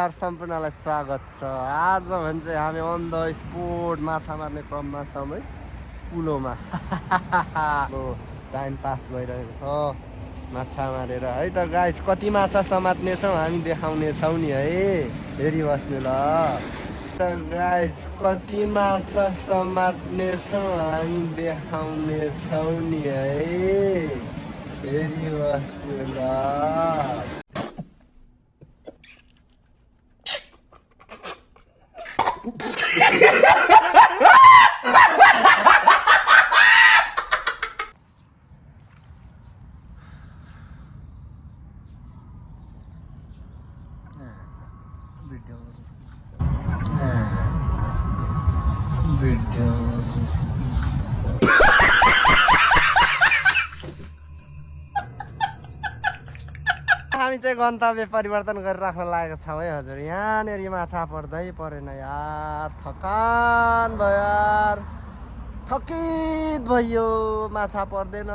नमस्कार सम्पूर्णलाई स्वागत छ। आज भने चाहिँ हामी अन द स्पोट माछा मार्ने क्रममा छौँ है, पुलोमा। टाइम पास भइरहेको छ माछा मारेर है त गाइस। कति माछा समात्ने छौँ हामी देखाउने छौँ नि है, हेरिबस्नु ल त गाइस। कति माछा समात्ने छौँ हामी देखाउने छौँ नि है, हेरिबस्नु ल। हामी चाहिँ गन्तव्य परिवर्तन गरिराख्न लागेको छौँ है हजुर। यहाँनिर माछा पर्दै परेन यार, थकान भयो यार, थकित भयो, माछा पर्दैन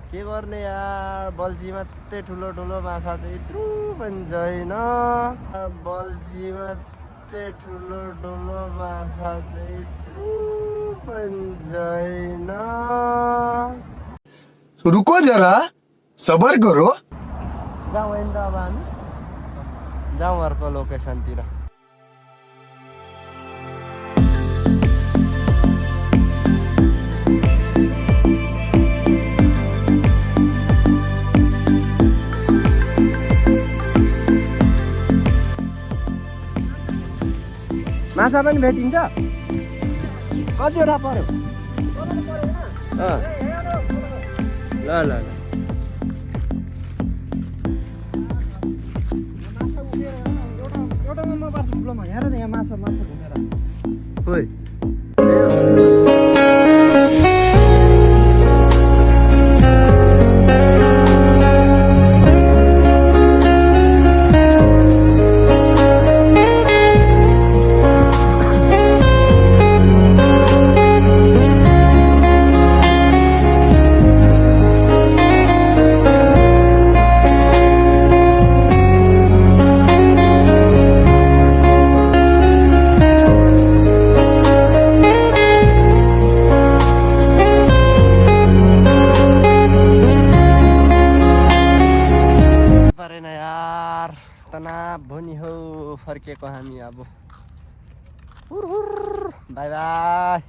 के गर्ने यार। बल्छी मात्रै ठुलो ठुलो माछा चाहिँ यत्रो पनि छैन, बल्छी मात्रै ठुलो ठुलो माछा चाहिँ यत्रो पनि छैन। रुको जरा सबर करो। जाउँ होइन त अब हामी जाउँ अर्को लोकेसनतिर। माछा पनि भेटिन्छ? कतिवटा पर्यो? ल ल ल यहाँ माछा माछा घुमेर परेन यार, तनाव भनी हो फर्केको हामी अब। हुर हुर बाई बाई।